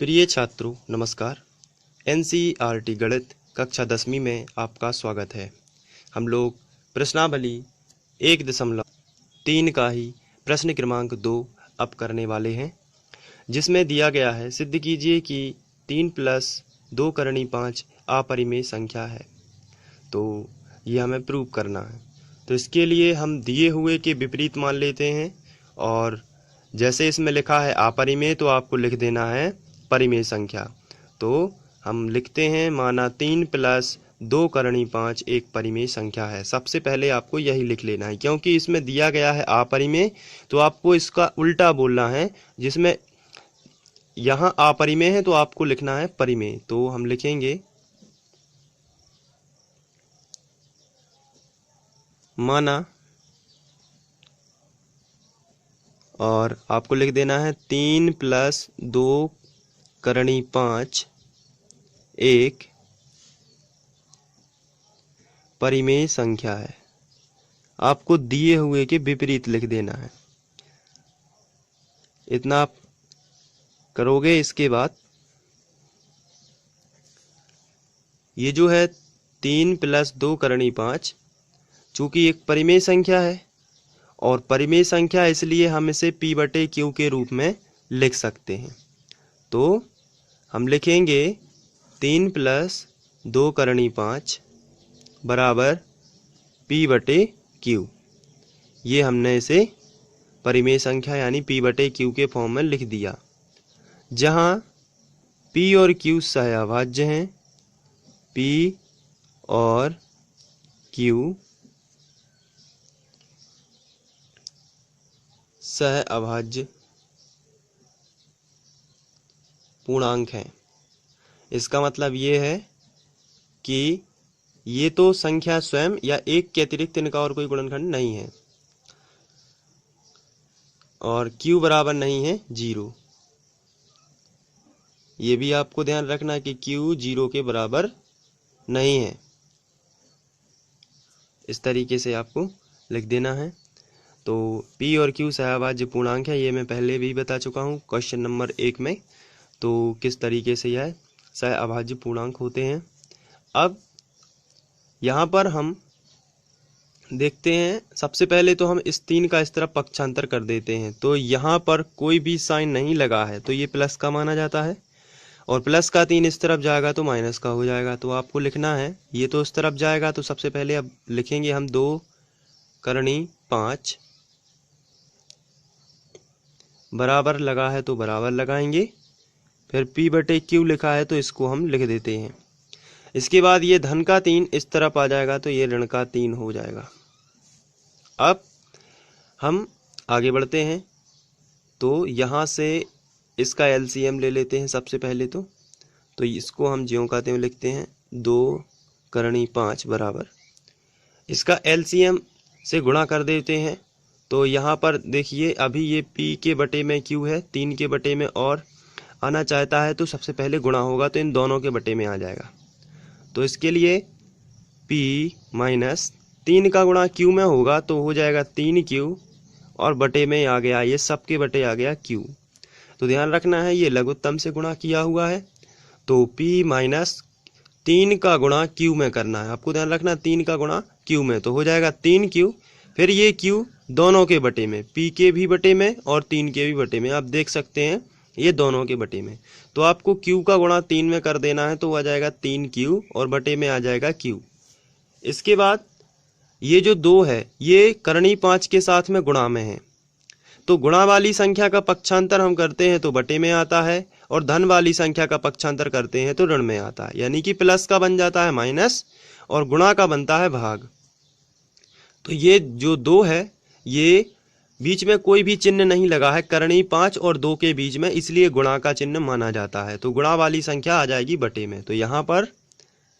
प्रिय छात्रों नमस्कार। एनसीईआरटी गणित कक्षा 10वीं में आपका स्वागत है। हम लोग प्रश्नावली 1.3 का ही प्रश्न क्रमांक 2 अब करने वाले हैं, जिसमें दिया गया है सिद्ध कीजिए कि 3 + 2 करणी 5 अपरिमेय संख्या है। तो ये हमें प्रूव करना है। तो इसके लिए हम दिए हुए के विपरीत मान लेते हैं, और जैसे इसमें लिखा है अपरिमेय तो आपको लिख देना है परिमेय संख्या। तो हम लिखते हैं माना 3 + 2 करणी 5 एक परिमेय संख्या है। सबसे पहले आपको यही लिख लेना है, क्योंकि इसमें दिया गया है अपरिमेय, तो आपको इसका उल्टा बोलना है। जिसमें यहाँ अपरिमेय है तो आपको लिखना है परिमेय। तो हम लिखेंगे माना, और आपको लिख देना है 3 + 2 करणी 5 एक परिमेय संख्या है। आपको दिए हुए के विपरीत लिख देना है। इतना आप करोगे। इसके बाद ये जो है 3 + 2 करणी 5, चूंकि एक परिमेय संख्या है, और परिमेय संख्या इसलिए हम इसे P/Q के रूप में लिख सकते हैं। तो हम लिखेंगे 3 + 2 करणी 5 बराबर P/Q। ये हमने इसे परिमेय संख्या यानी P/Q के फॉर्म में लिख दिया, जहाँ P और Q सहअभाज्य हैं। P और Q सहअभाज्य पूर्णांक हैं। इसका मतलब ये है कि ये तो संख्या स्वयं या एक के अतिरिक्त इनका और कोई गुणनखंड नहीं है, और Q बराबर नहीं है 0। ये भी आपको ध्यान रखना है कि Q 0 के बराबर नहीं है। इस तरीके से आपको लिख देना है। तो P और Q सहअभाज्य पूर्णांक है, ये मैं पहले भी बता चुका हूँ क्वेश्चन नंबर 1 में। तो किस तरीके से यह सहअभाज्य पूर्णांक होते हैं। अब यहाँ पर हम देखते हैं, सबसे पहले तो हम इस 3 का इस तरफ पक्षांतर कर देते हैं। तो यहाँ पर कोई भी साइन नहीं लगा है तो ये प्लस का माना जाता है, और प्लस का 3 इस तरफ जाएगा तो माइनस का हो जाएगा। तो आपको लिखना है, ये तो इस तरफ जाएगा तो सबसे पहले अब लिखेंगे हम 2 करणी 5 बराबर लगा है तो बराबर लगाएंगे। फिर P/Q लिखा है तो इसको हम लिख देते हैं। इसके बाद ये धन का 3 इस तरफ आ जाएगा तो ये ऋण का 3 हो जाएगा। अब हम आगे बढ़ते हैं, तो यहाँ से इसका LCM ले लेते हैं सबसे पहले। तो इसको हम ज्यों का त्यों लिखते हैं 2 करणी 5 बराबर, इसका LCM से गुणा कर देते हैं। तो यहाँ पर देखिए, अभी ये P के बटे में Q है, 3 के बटे में और आना चाहता है, तो सबसे पहले गुणा होगा तो इन दोनों के बटे में आ जाएगा। तो इसके लिए P - 3 का गुणा Q में होगा तो हो जाएगा 3Q, और बटे में आ गया, ये सबके बटे आ गया Q। तो ध्यान रखना है ये लघुत्तम से गुणा किया हुआ है, तो P - 3 का गुणा Q में करना है। आपको ध्यान रखना 3 का गुणा Q में, तो हो जाएगा 3Q। फिर ये Q दोनों के बटे में, P के भी बटे में और 3 के भी बटे में। आप देख सकते हैं ये दोनों के बटे में, तो आपको Q का गुणा 3 में कर देना है, तो आ जाएगा 3Q और बटे में आ जाएगा Q। इसके बाद ये जो 2 है ये करणी 5 के साथ में गुणा में है, तो गुणा वाली संख्या का पक्षांतर हम करते हैं तो बटे में आता है, और धन वाली संख्या का पक्षांतर करते हैं तो ऋण में आता है। यानी कि प्लस का बन जाता है माइनस और गुणा का बनता है भाग। तो ये जो 2 है ये बीच में कोई भी चिन्ह नहीं लगा है करणी 5 और 2 के बीच में, इसलिए गुणा का चिन्ह माना जाता है। तो गुणा वाली संख्या आ जाएगी बटे में। तो यहाँ पर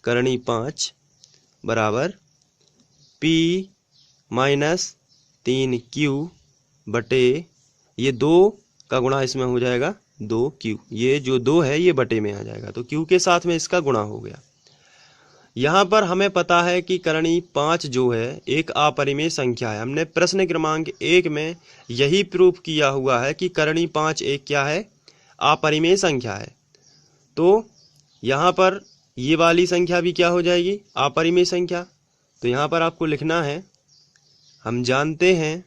करणी 5 बराबर P - 3Q बटे, ये 2 का गुणा इसमें हो जाएगा 2Q। ये जो 2 है ये बटे में आ जाएगा, तो Q के साथ में इसका गुणा हो गया। यहाँ पर हमें पता है कि करणी 5 जो है एक अपरिमेय संख्या है। हमने प्रश्न क्रमांक 1 में यही प्रूफ किया हुआ है कि करणी 5 एक क्या है, अपरिमेय संख्या है। तो यहाँ पर ये वाली संख्या भी क्या हो जाएगी, अपरिमेय संख्या। तो यहाँ पर आपको लिखना है, हम जानते हैं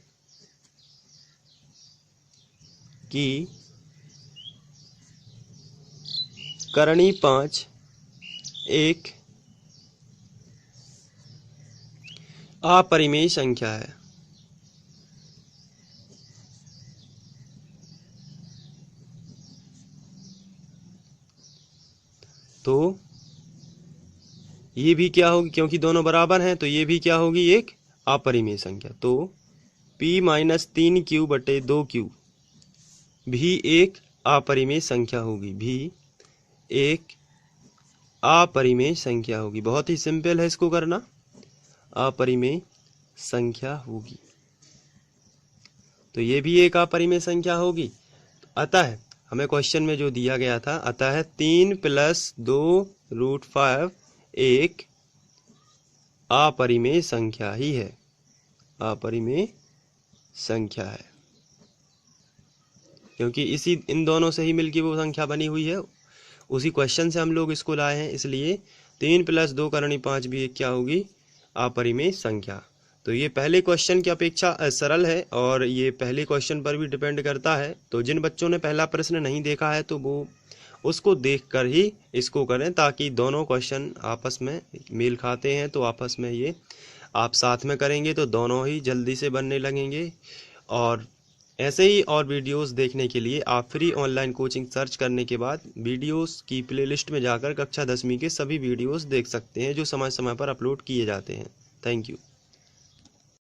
कि करणी 5 एक अपरिमेय संख्या है। तो ये भी क्या होगी, क्योंकि दोनों बराबर हैं तो ये भी क्या होगी, एक अपरिमेय संख्या। तो p-3q बटे 2q भी एक अपरिमेय संख्या होगी, भी एक अपरिमेय संख्या होगी। बहुत ही सिंपल है इसको करना, अपरिमेय संख्या होगी। तो ये भी एक अपरिमेय संख्या होगी। अतः हमें क्वेश्चन में जो दिया गया था, अतः 3 + 2√5 एक अपरिमेय संख्या ही है, अपरिमेय संख्या है, क्योंकि इन दोनों से ही मिलकर वो संख्या बनी हुई है। उसी क्वेश्चन से हम लोग इसको लाए हैं, इसलिए 3 + 2 करणी 5 भी एक क्या होगी, अपरिमेय संख्या। तो ये पहले क्वेश्चन की अपेक्षा सरल है और ये पहले क्वेश्चन पर भी डिपेंड करता है। तो जिन बच्चों ने पहला प्रश्न नहीं देखा है तो वो उसको देखकर ही इसको करें, ताकि दोनों क्वेश्चन आपस में मेल खाते हैं। तो आपस में ये आप साथ में करेंगे तो दोनों ही जल्दी से बनने लगेंगे। और ऐसे ही और वीडियोस देखने के लिए आप फ्री ऑनलाइन कोचिंग सर्च करने के बाद वीडियोस की प्लेलिस्ट में जाकर कक्षा 10वीं के सभी वीडियोस देख सकते हैं, जो समय समय पर अपलोड किए जाते हैं। Thank you.